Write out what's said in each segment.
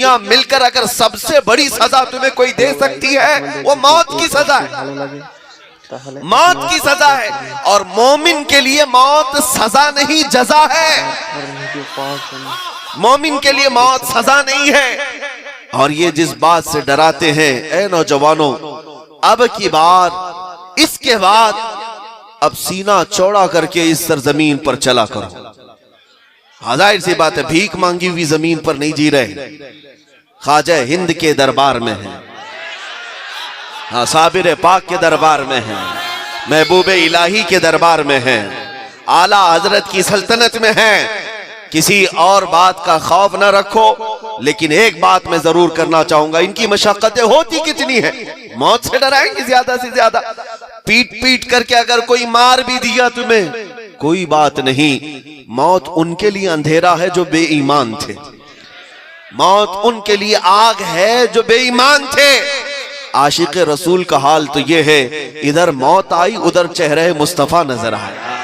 दुनिया मिलकर अगर सबसे बड़ी सजा तुम्हें कोई दे सकती है वो मौत की सजा है, मौत की सजा है। और मोमिन के लिए मौत सजा नहीं जजा है, मोमिन के लिए मौत सजा नहीं है। और ये जिस बात से डराते हैं, ऐ नौजवानों, अब की बार इसके बाद अब सीना चौड़ा करके इस सरजमीन पर चला करो। जाहिर सी बात है, भीख मांगी हुई जमीन पर नहीं जी रहे, ख्वाजा हिंद के दरबार में है, हाँ साबिर पाक के दरबार में है, महबूब इलाही के दरबार में है, आला हजरत की सल्तनत में है। किसी और बात का खौफ न रखो, लेकिन एक बात मैं जरूर करना चाहूंगा, इनकी मशक्कतें होती कितनी है, मौत से डराएंगे ज्यादा से ज्यादा। पीट पीट करके अगर कोई मार भी दिया तुम्हें, कोई बात नहीं, मौत उनके लिए अंधेरा है जो बेईमान थे, मौत उनके लिए आग है जो बेईमान थे। आशिक रसूल का हाल तो यह है, इधर मौत आई उधर चेहरे मुस्तफा नजर आया,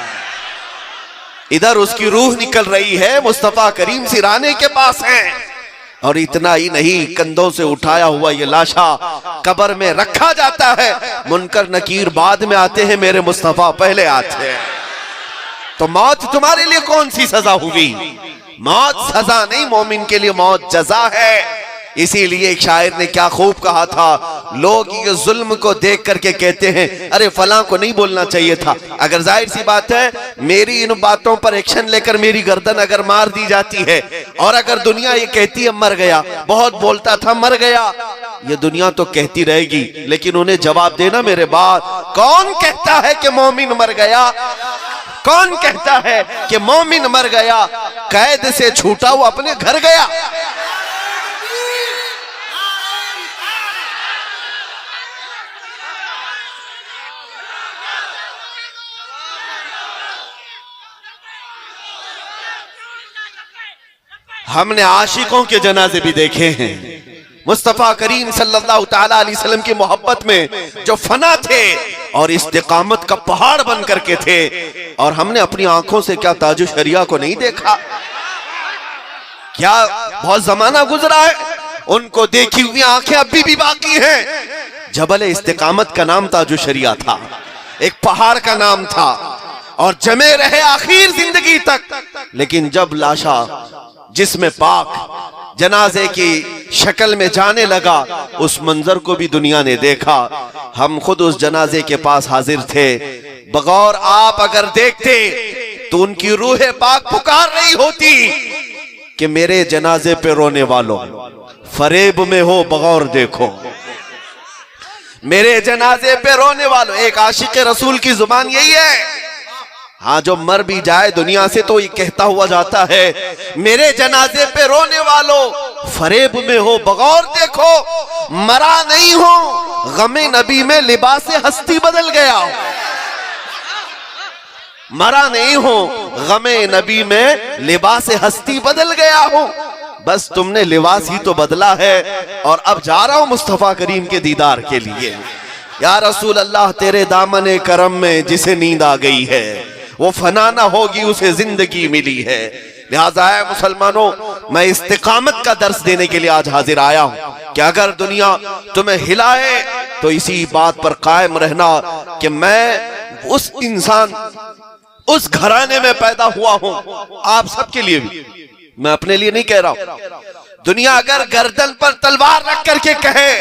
इधर उसकी रूह निकल रही है, मुस्तफा करीम सिराने के पास है। और इतना ही नहीं, कंधों से उठाया हुआ ये लाशा कब्र में रखा जाता है, मुनकर नकीर बाद में आते हैं, मेरे मुस्तफा पहले आते हैं। तो मौत तुम्हारे लिए कौन सी सजा हुई? मौत सजा नहीं, मोमिन के लिए मौत जजा है। इसीलिए एक शायर ने क्या खूब कहा था, लोग ये जुल्म को देख करके कहते हैं अरे फलां को नहीं बोलना चाहिए था। अगर जाहिर सी बात है, मेरी इन बातों पर एक्शन लेकर मेरी गर्दन अगर मार दी जाती है, और अगर दुनिया ये कहती है मर गया, बहुत बोलता था मर गया, ये दुनिया तो कहती रहेगी, लेकिन उन्हें जवाब देना मेरे बात, कौन कहता है कि मोमिन मर गया? कौन कहता है कि मोमिन मर गया? कैद से छूटा वो अपने घर गया। हमने आशिकों के जनाजे भी देखे हैं, मुस्तफा करीम सल्लल्लाहु ताला अलैहि वसल्लम की मोहब्बत में जो फना थे और इस्तिकामत का पहाड़ बन करके थे, और हमने अपनी आंखों से क्या ताजु शरिया को नहीं देखा? क्या बहुत जमाना गुजरा है, उनको देखी हुई आंखें अभी भी बाकी हैं। जबल इस्तिकामत का नाम ताजु शरिया था, एक पहाड़ का नाम था, और जमे रहे आखिर जिंदगी तक। लेकिन जब लाशा जिसमें पाक जनाजे की शक्ल में जाने लगा, उस मंजर को भी दुनिया ने देखा। हम खुद उस जनाजे के पास हाजिर थे, बगौर आप अगर देखते तो उनकी रूह पाक पुकार रही होती कि मेरे जनाजे पे रोने वालों, फरेब में हो बगौर देखो, मेरे जनाजे पे रोने वालों। एक आशिक रसूल की जुबान यही है। हाँ, जो मर भी जाए दुनिया से तो ये कहता हुआ जाता है, मेरे जनाजे पे रोने वालों, फरेब में हो बगौर देखो, मरा नहीं हो, गमे नबी में लिबास हस्ती बदल गया। मरा नहीं हो, गमे नबी में लिबास हस्ती बदल गया हो, बस तुमने लिबास ही तो बदला है। और अब जा रहा हूं मुस्तफा करीम के दीदार के लिए। या रसूल अल्लाह, तेरे दामने करम में जिसे नींद आ गई है, वो फना ना होगी, उसे जिंदगी मिली है। लिहाजा है मुसलमानों, मैं इस्तिकामत का दर्स देने के लिए आज हाजिर आया हूं कि अगर दुनिया तुम्हें हिलाए तो इसी बात पर कायम रहना कि मैं उस इंसान, उस घराने में पैदा हुआ हूं। आप सबके लिए भी, मैं अपने लिए नहीं कह रहा हूं। दुनिया अगर गर्दन पर तलवार रख करके कहे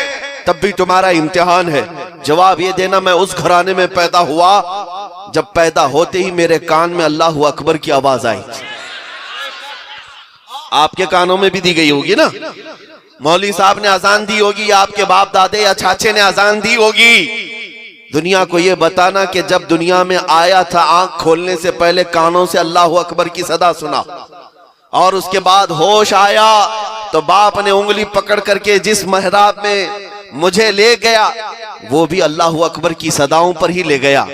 तब भी तुम्हारा इम्तिहान है, जवाब ये देना मैं उस घराने में पैदा हुआ जब पैदा होते ही मेरे कान में अल्लाह अकबर की आवाज आई। आपके कानों में भी दी गई होगी ना, मौलवी साहब ने अजान दी होगी, या आपके बाप दादे या चाचे ने अजान दी होगी। दुनिया को यह बताना कि जब दुनिया में आया था, आंख खोलने से पहले कानों से अल्लाह अकबर की सदा सुना, और उसके बाद होश आया तो बाप ने उंगली पकड़ करके जिस महराब में मुझे ले गया, वो भी अल्लाह अकबर की सदाओं पर ही ले गया।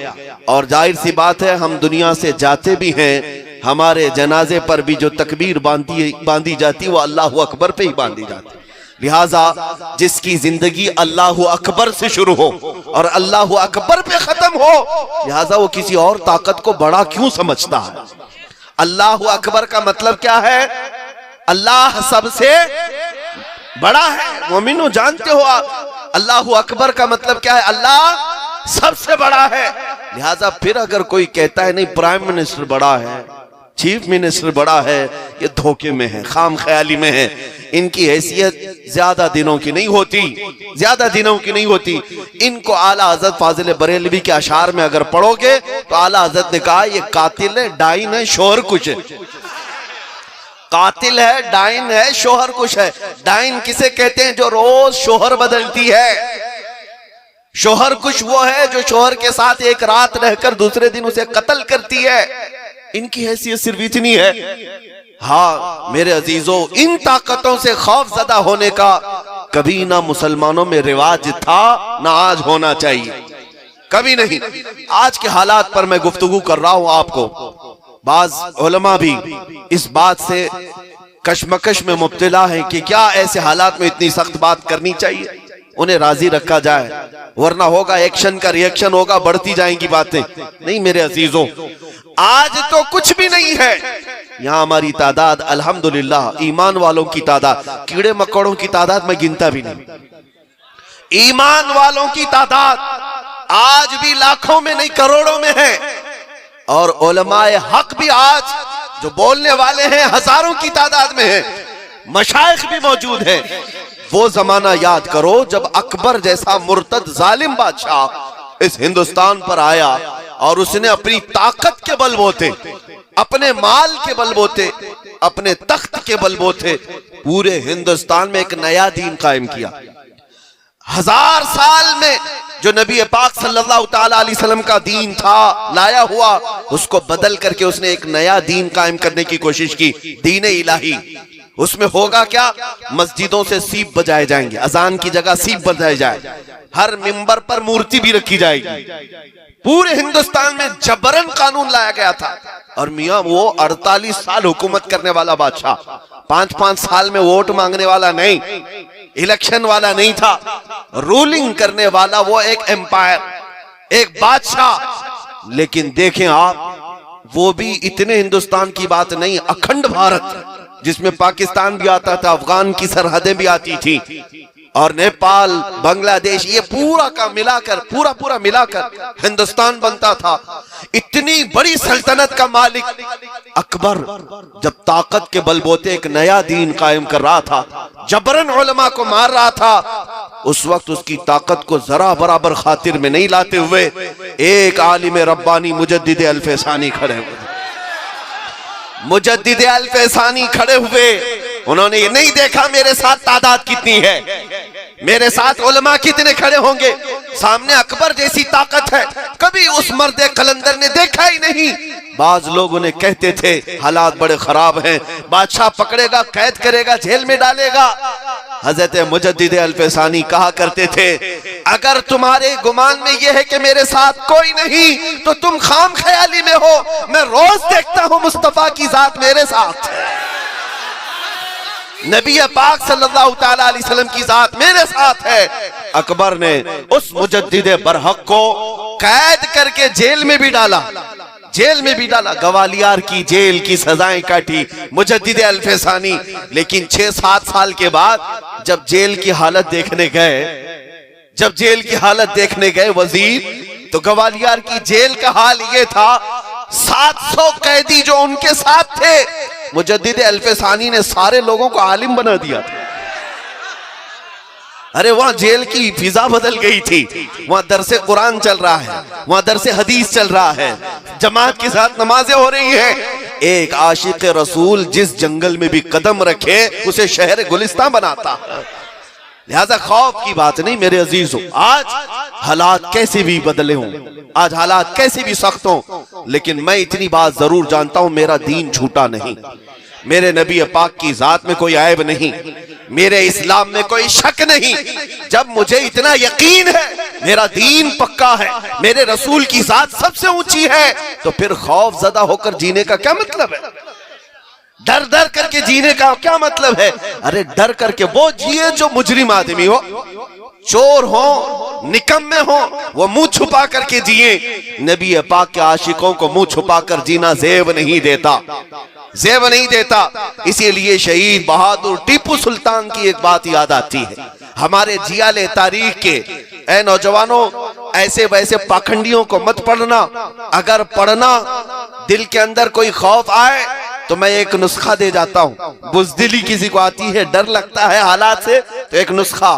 और जाहिर सी बात है, हम दुनिया से जाते भी हैं, हमारे जनाजे पर भी जो तकबीर बांधी जाती वो अल्लाह अकबर पे ही बांधी जाती। लिहाजा जिसकी जिंदगी अल्लाह अकबर से शुरू हो और अल्लाह अकबर पे खत्म हो, लिहाजा वो किसी और ताकत को बड़ा क्यों समझता है? अल्लाह अकबर का मतलब क्या है? अल्लाह सबसे बड़ा है। मोमिनो जानते हो आप अल्लाह अकबर का मतलब क्या है? अल्लाह सबसे बड़ा है। लिहाजा फिर अगर कोई कहता है नहीं प्राइम मिनिस्टर बड़ा है, चीफ मिनिस्टर बड़ा है, ये धोखे में है, खाम ख्याली में है। इनकी हैसियत ज्यादा दिनों की नहीं होती, ज्यादा दिनों की नहीं होती। इनको आला हजरत फाजिल बरेलवी के अशार में अगर पढ़ोगे तो आला हजरत ने कहा ये कातिल है, डाइन है, शोहर कुछ है। कातिल है, डाइन है, शोहर कुछ है। डाइन किसे कहते हैं? जो रोज शोहर बदलती है। शोहर कुछ वो है जो शोहर के साथ एक रात रहकर दूसरे दिन उसे कत्ल करती है। इनकी हैसियत सिर्फ इतनी है। हाँ मेरे अजीजों, इन ताकतों से खौफजदा होने का कभी ना मुसलमानों में रिवाज था, ना आज होना चाहिए, कभी नहीं। आज के हालात पर मैं गुफ्तगू कर रहा हूं आपको। बाज उलमा भी इस बात से कशमकश में मुब्तला है कि क्या ऐसे हालात में इतनी सख्त बात करनी चाहिए, उन्हें राजी रखा जाए, वरना होगा एक्शन का रिएक्शन होगा, बढ़ती जाएंगी बातें। नहीं मेरे अजीजों, आज तो कुछ भी नहीं है। यहाँ हमारी तादाद अल्हम्दुलिल्लाह, ईमान वालों की तादाद, कीड़े मकोड़ों की तादाद मैं गिनता भी नहीं। ईमान वालों की तादाद आज भी लाखों में नहीं करोड़ों में है। और उलमाए हक भी आज जो बोलने वाले हैं हजारों की तादाद में है। मशाइख भी मौजूद हैं। वो जमाना याद करो जब अकबर जैसा मुर्तद जालिम बादशाह इस हिंदुस्तान पर आया और उसने अपनी ताकत के बलबूते, अपने माल के बलबूते, अपने तख्त के बलबूते पूरे हिंदुस्तान में एक नया दीन कायम किया। 1000 साल में जो नबी पाक सल्लल्लाहु ताला अलैहि वसल्लम का दीन था लाया हुआ, उसको बदल करके उसने एक नया दीन कायम करने की कोशिश की, दीन इलाही। उसमें होगा क्या? मस्जिदों से सीप बजाए जाएंगे, अजान की जगह सीप बजाए जाए, हर मिंबर पर मूर्ति भी रखी जाएगी। पूरे हिंदुस्तान में जबरन कानून लाया गया था। और मियां वो 48 साल हुकूमत करने वाला बादशाह, 5-5 साल में वोट मांगने वाला नहीं, इलेक्शन वाला नहीं था, रूलिंग करने वाला वो एक एम्पायर, एक बादशाह। लेकिन देखें आप, वो भी इतने हिंदुस्तान की बात नहीं, अखंड भारत जिसमें पाकिस्तान भी आता था, अफगान की सरहदें भी आती थी, और नेपाल, बांग्लादेश, ये पूरा का मिलाकर, पूरा मिलाकर हिंदुस्तान बनता था। इतनी बड़ी सल्तनत का मालिक अकबर जब ताकत के बलबूते एक नया दीन कायम कर रहा था, जबरन उलमा को मार रहा था, उस वक्त उसकी ताकत को जरा बराबर खातिर में नहीं लाते हुए एक आलिम रब्बानी मुजद्दिद अल-फैसानी खड़े हुए। मुजद्दिद अल-फैसानी खड़े हुए, उन्होंने ये नहीं देखा मेरे साथ तादाद कितनी है, मेरे साथ उलमा कितने खड़े होंगे, सामने अकबर जैसी ताकत है, कभी उस मर्दे कलंदर ने देखा ही नहीं। बाज लोग उन्हें कहते थे हालात बड़े खराब हैं, बादशाह पकड़ेगा, कैद करेगा, जेल में डालेगा। हजरत मुजद्दिद अल-फैसानी कहा करते थे, अगर तुम्हारे गुमान में यह है कि मेरे साथ कोई नहीं तो तुम खाम ख्याली में हो। मैं रोज देखता हूं मुस्तफा की जात मेरे साथ है, नबी पाक सल्लल्लाहु ताला अलैहि वसल्लम की जात मेरे साथ है। अकबर ने उस मुजद्दिद बरहक को कैद करके जेल में भी डाला, जेल में भी डाला, गवालियर की जेल की सजाएं काटी मुजद्दिद अल-फैसानी। लेकिन 6-7 साल के बाद जब जेल की हालत देखने गए, जब जेल की हालत देखने गए वजीर, तो गवालियर की जेल का हाल ये था, 700 कैदी जो उनके साथ थे, मुजद्दिद अल-फैसानी ने सारे लोगों को आलिम बना दिया था। अरे वहां जेल की फिजा बदल गई थी, वहां दरसे कुरान चल रहा है, वहां दरसे हदीस चल रहा है, जमात के साथ नमाजें हो रही हैं। एक आशिक रसूल जिस जंगल में भी कदम रखे उसे शहर गुलिस्तान बनाता है। लिहाजा खौफ की बात नहीं मेरे अजीजों। आज हालात कैसे भी बदले हों, आज हालात कैसे भी सख्त हों, लेकिन मैं इतनी बात जरूर जानता हूं, मेरा दीन झूठा नहीं, मेरे नबी पाक की जात में कोई ऐब नहीं, मेरे इस्लाम में कोई शक नहीं। जब मुझे इतना यकीन है मेरा दीन पक्का है, मेरे रसूल की जात सबसे ऊंची है, तो फिर खौफ ज़दा होकर जीने का क्या मतलब है? डर डर करके जीने का क्या मतलब है? अरे डर करके वो जिए जो मुजरिम आदमी हो, चोर हो, निकम्मे हो, वो मुंह छुपा करके जिए। नबी पाक के आशिकों को मुंह छुपा कर जीना ज़ेब नहीं देता। ज़ेब नहीं देता। इसीलिए शहीद बहादुर टीपू सुल्तान की एक बात याद आती है, हमारे जियाले तारीख के। ऐ नौजवानों, ऐसे वैसे पाखंडियों को मत पढ़ना। अगर पढ़ना दिल के अंदर कोई खौफ आए तो मैं एक नुस्खा दे जाता हूं। बुज़दिली किसी को आती है, डर लगता है हालात से, तो एक नुस्खा